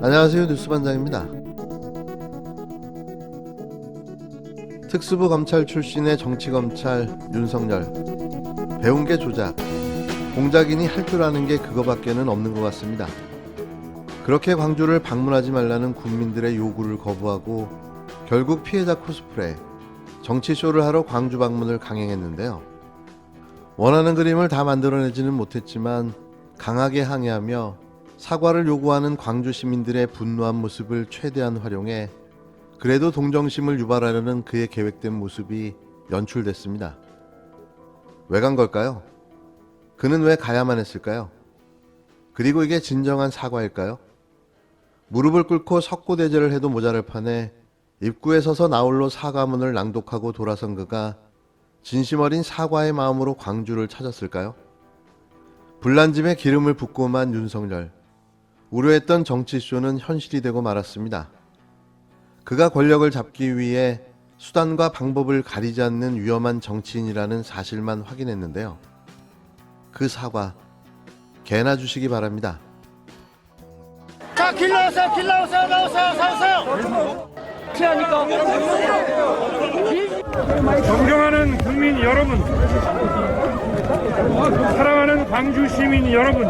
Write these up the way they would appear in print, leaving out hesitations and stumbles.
안녕하세요. 뉴스반장입니다. 특수부 검찰 출신의 정치검찰 윤석열. 배운 게 조작. 공작인이 할 줄 아는 게 그거밖에는 없는 것 같습니다. 그렇게 광주를 방문하지 말라는 국민들의 요구를 거부하고 결국 피해자 코스프레, 정치쇼를 하러 광주 방문을 강행했는데요. 원하는 그림을 다 만들어내지는 못했지만 강하게 항의하며 사과를 요구하는 광주 시민들의 분노한 모습을 최대한 활용해 그래도 동정심을 유발하려는 그의 계획된 모습이 연출됐습니다. 왜 간 걸까요? 그는 왜 가야만 했을까요? 그리고 이게 진정한 사과일까요? 무릎을 꿇고 석고대죄를 해도 모자랄 판에 입구에 서서 나홀로 사과문을 낭독하고 돌아선 그가 진심 어린 사과의 마음으로 광주를 찾았을까요? 불난 집에 기름을 붓고만 윤석열. 우려했던 정치쇼는 현실이 되고 말았습니다. 그가 권력을 잡기 위해 수단과 방법을 가리지 않는 위험한 정치인이라는 사실만 확인했는데요. 그 사과, 개나 주시기 바랍니다. 자, 길 나오세요, 나오세요. 피하니까. 존경하는 국민 여러분, 사랑하는 광주 시민 여러분,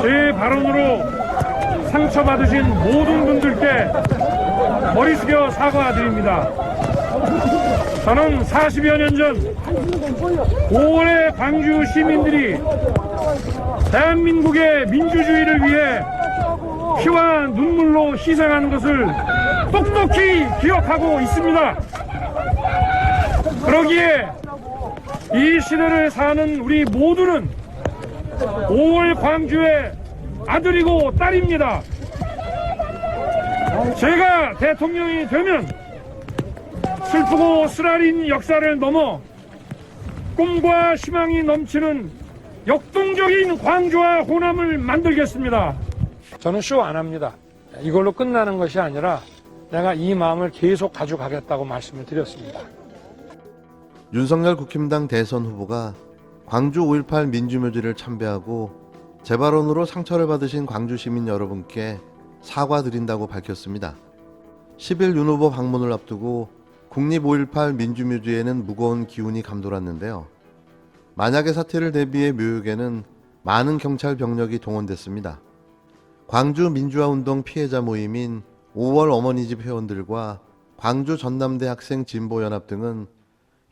제 발언으로 상처받으신 모든 분들께 머리 숙여 사과드립니다. 저는 40여 년 전 5월에 광주 시민들이 대한민국의 민주주의를 위해 피와 눈물로 희생한 것을 똑똑히 기억하고 있습니다. 그러기에 이 시대를 사는 우리 모두는 5월 광주의 아들이고 딸입니다. 제가 대통령이 되면 슬프고 쓰라린 역사를 넘어 꿈과 희망이 넘치는 역동적인 광주와 호남을 만들겠습니다. 저는 쇼 안 합니다. 이걸로 끝나는 것이 아니라 내가 이 마음을 계속 가져가겠다고 말씀을 드렸습니다. 윤석열 국힘당 대선 후보가 광주 5.18 민주묘지를 참배하고 재발언으로 상처를 받으신 광주 시민 여러분께 사과드린다고 밝혔습니다. 10일 윤 후보 방문을 앞두고 국립 5.18 민주묘지에는 무거운 기운이 감돌았는데요. 만약의 사태를 대비해 묘역에는 많은 경찰 병력이 동원됐습니다. 광주 민주화운동 피해자 모임인 5월 어머니집 회원들과 광주 전남대 학생 진보연합 등은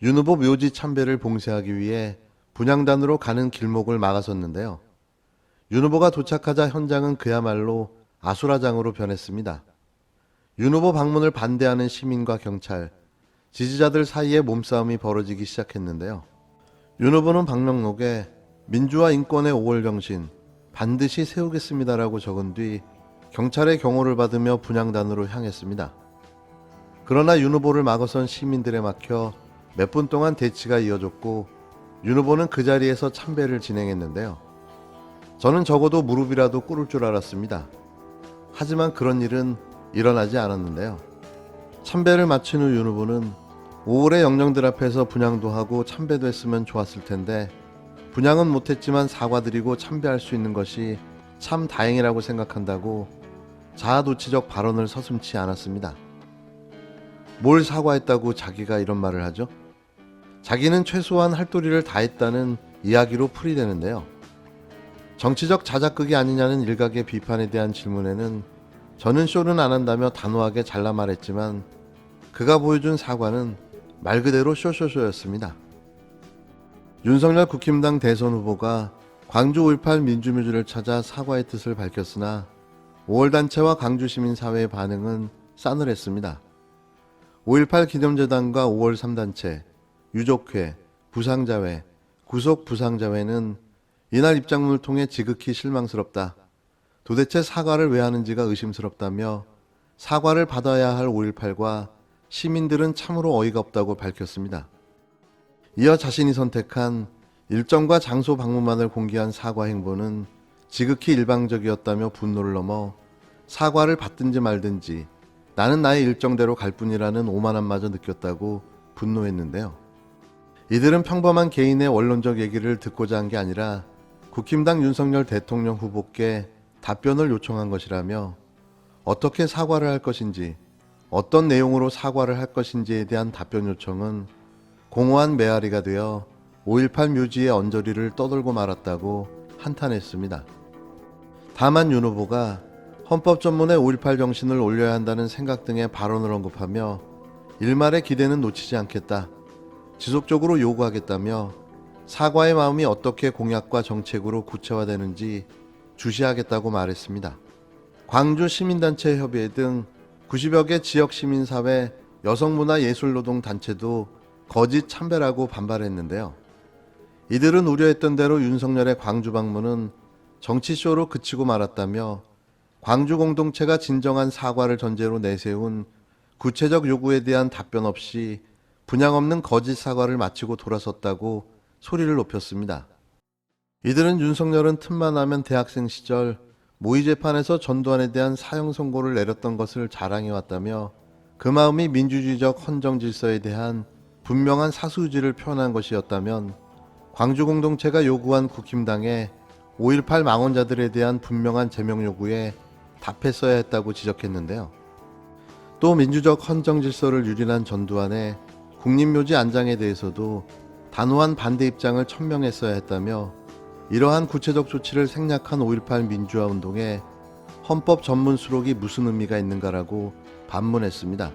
윤 후보 묘지 참배를 봉쇄하기 위해 분향단으로 가는 길목을 막아섰는데요. 윤 후보가 도착하자 현장은 그야말로 아수라장으로 변했습니다. 윤 후보 방문을 반대하는 시민과 경찰, 지지자들 사이에 몸싸움이 벌어지기 시작했는데요. 윤 후보는 방명록에 민주화 인권의 5월 정신 반드시 세우겠습니다라고 적은 뒤 경찰의 경호를 받으며 분향단으로 향했습니다. 그러나 윤 후보를 막아선 시민들에 막혀 몇 분 동안 대치가 이어졌고 윤 후보는 그 자리에서 참배를 진행했는데요. 저는 적어도 무릎이라도 꿇을 줄 알았습니다. 하지만 그런 일은 일어나지 않았는데요. 참배를 마친 후 윤 후보는 5월의 영령들 앞에서 분향도 하고 참배도 했으면 좋았을 텐데 분향은 못했지만 사과드리고 참배할 수 있는 것이 참 다행이라고 생각한다고 자아도취적 발언을 서슴지 않았습니다. 뭘 사과했다고 자기가 이런 말을 하죠? 자기는 최소한 할 도리를 다 했다는 이야기로 풀이되는데요. 정치적 자작극이 아니냐는 일각의 비판에 대한 질문에는 저는 쇼는 안 한다며 단호하게 잘라 말했지만 그가 보여준 사과는 말 그대로 쇼쇼쇼였습니다. 윤석열 국힘당 대선 후보가 광주 5.18 민주묘지를 찾아 사과의 뜻을 밝혔으나 5월 단체와 광주 시민사회의 반응은 싸늘했습니다. 5.18 기념재단과 5월 3단체, 유족회, 부상자회, 구속 부상자회는 이날 입장문을 통해 지극히 실망스럽다. 도대체 사과를 왜 하는지가 의심스럽다며 사과를 받아야 할 5.18과 시민들은 참으로 어이가 없다고 밝혔습니다. 이어 자신이 선택한 일정과 장소 방문만을 공개한 사과 행보는 지극히 일방적이었다며 분노를 넘어 사과를 받든지 말든지 나는 나의 일정대로 갈 뿐이라는 오만함마저 느꼈다고 분노했는데요. 이들은 평범한 개인의 원론적 얘기를 듣고자 한 게 아니라 국힘당 윤석열 대통령 후보께 답변을 요청한 것이라며 어떻게 사과를 할 것인지, 어떤 내용으로 사과를 할 것인지에 대한 답변 요청은 공허한 메아리가 되어 5.18 묘지의 언저리를 떠돌고 말았다고 한탄했습니다. 다만 윤 후보가 헌법 전문에 5.18 정신을 올려야 한다는 생각 등의 발언을 언급하며 일말의 기대는 놓치지 않겠다, 지속적으로 요구하겠다며 사과의 마음이 어떻게 공약과 정책으로 구체화되는지 주시하겠다고 말했습니다. 광주 시민단체 협의회 등 90여 개 지역 시민사회 여성문화예술노동단체도 거짓 참배라고 반발했는데요. 이들은 우려했던 대로 윤석열의 광주 방문은 정치쇼로 그치고 말았다며 광주 공동체가 진정한 사과를 전제로 내세운 구체적 요구에 대한 답변 없이 분양 없는 거짓 사과를 마치고 돌아섰다고 소리를 높였습니다. 이들은 윤석열은 틈만 나면 대학생 시절 모의 재판에서 전두환에 대한 사형 선고를 내렸던 것을 자랑해왔다며 그 마음이 민주주의적 헌정 질서에 대한 분명한 사수의지를 표현한 것이었다면 광주 공동체가 요구한 국힘당의 5.18 망언자들에 대한 분명한 제명 요구에 답했어야 했다고 지적했는데요. 또 민주적 헌정 질서를 유린한 전두환의 국립묘지 안장에 대해서도 단호한 반대 입장을 천명했어야 했다며 이러한 구체적 조치를 생략한 5.18 민주화 운동에 헌법 전문 수록이 무슨 의미가 있는가라고 반문했습니다.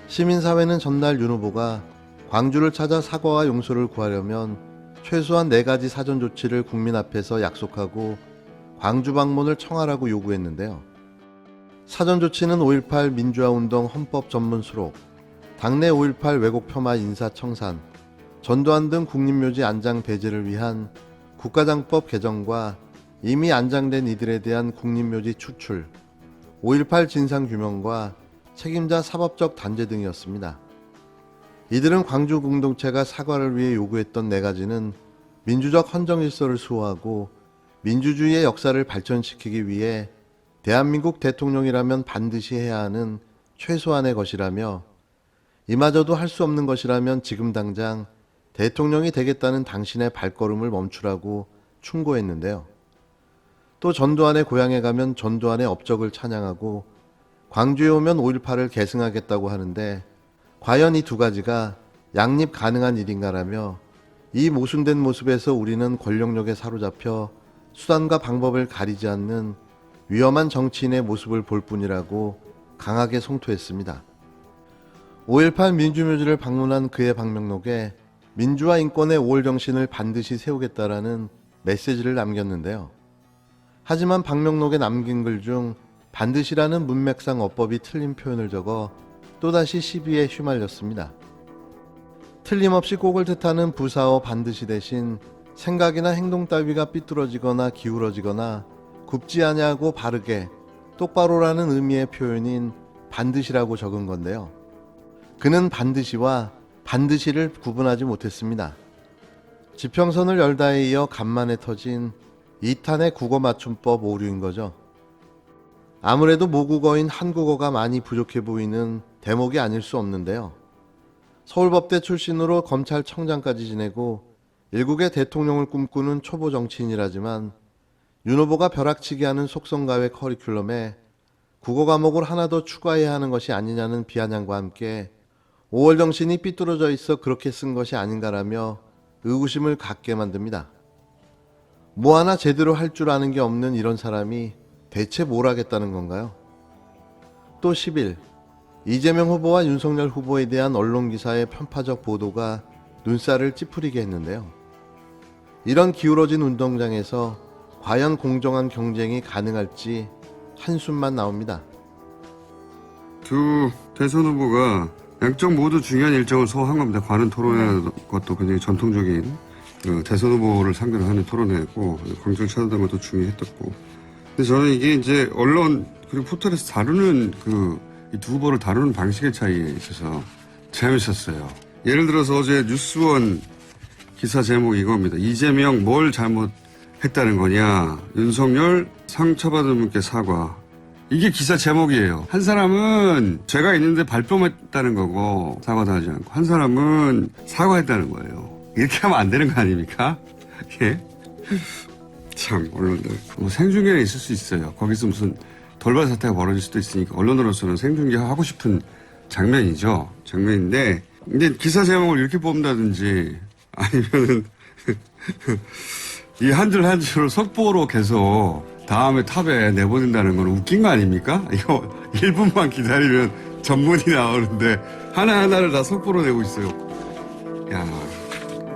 시민사회는 전날 윤 후보가 광주를 찾아 사과와 용서를 구하려면 최소한 4가지 사전 조치를 국민 앞에서 약속하고 광주 방문을 청하라고 요구했는데요. 사전 조치는 5.18 민주화운동 헌법 전문 수록, 당내 5.18 왜곡 폄하 인사 청산, 전두환 등 국립묘지 안장 배제를 위한 국가장법 개정과 이미 안장된 이들에 대한 국립묘지 추출, 5.18 진상규명과 책임자 사법적 단죄 등이었습니다. 이들은 광주 공동체가 사과를 위해 요구했던 4가지는 민주적 헌정질서를 수호하고 민주주의의 역사를 발전시키기 위해 대한민국 대통령이라면 반드시 해야 하는 최소한의 것이라며 이마저도 할 수 없는 것이라면 지금 당장 대통령이 되겠다는 당신의 발걸음을 멈추라고 충고했는데요. 또 전두환의 고향에 가면 전두환의 업적을 찬양하고 광주에 오면 5.18을 계승하겠다고 하는데 과연 이 2가지가 양립 가능한 일인가라며 이 모순된 모습에서 우리는 권력력에 사로잡혀 수단과 방법을 가리지 않는 위험한 정치인의 모습을 볼 뿐이라고 강하게 송토했습니다. 5.18 민주묘지를 방문한 그의 방명록에 민주화 인권의 5월 정신을 반드시 세우겠다라는 메시지를 남겼는데요. 하지만 방명록에 남긴 글 중 반드시라는 문맥상 어법이 틀린 표현을 적어 또다시 시비에 휘말렸습니다. 틀림없이 꼭을 뜻하는 부사어 반드시 대신 생각이나 행동 따위가 삐뚤어지거나 기울어지거나 굽지 아니하고 바르게 똑바로라는 의미의 표현인 반드시라고 적은 건데요. 그는 반드시와 반드시를 구분하지 못했습니다. 지평선을 열다에 이어 간만에 터진 2탄의 국어 맞춤법 오류인 거죠. 아무래도 모국어인 한국어가 많이 부족해 보이는 대목이 아닐 수 없는데요. 서울법대 출신으로 검찰청장까지 지내고 일국의 대통령을 꿈꾸는 초보 정치인이라지만 윤 후보가 벼락치기 하는 속성가외 커리큘럼에 국어 과목을 하나 더 추가해야 하는 것이 아니냐는 비아냥과 함께 5월 정신이 삐뚤어져 있어 그렇게 쓴 것이 아닌가라며 의구심을 갖게 만듭니다. 뭐 하나 제대로 할 줄 아는 게 없는 이런 사람이 대체 뭘 하겠다는 건가요? 또 10일 이재명 후보와 윤석열 후보에 대한 언론기사의 편파적 보도가 눈살을 찌푸리게 했는데요. 이런 기울어진 운동장에서 과연 공정한 경쟁이 가능할지 한숨만 나옵니다. 두 대선 후보가 양쪽 모두 중요한 일정을 소화한 겁니다. 관훈 토론회 것도 굉장히 전통적인 대선 후보를 상대로 하는 토론회였고 광주를 찾아다는 것도 중요했었고. 근데 저는 이게 이제 언론 그리고 포털에서 다루는 이 두 후보를 다루는 방식의 차이에 있어서 재밌었어요. 예를 들어서 어제 뉴스원 기사 제목이 이겁니다. 이재명 뭘 잘못했다는 거냐. 윤석열 상처받은 분께 사과. 이게 기사 제목이에요. 한 사람은 죄가 있는데 발뺌했다는 거고 사과도 하지 않고 한 사람은 사과했다는 거예요. 이렇게 하면 안 되는 거 아닙니까? 예. 참, 언론들. 뭐 생중계는 있을 수 있어요. 거기서 무슨 돌발 사태가 벌어질 수도 있으니까 언론으로서는 생중계하고 싶은 장면이죠. 장면인데, 근데 기사 제목을 이렇게 뽑는다든지 아니면은 이 한 줄 한 줄을 속보로 계속 다음에 탑에 내보낸다는 건 웃긴 거 아닙니까? 이거 1분만 기다리면 전문이 나오는데 하나하나를 다 속보로 내고 있어요. 야,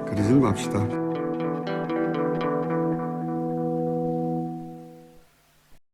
그러지 맙시다.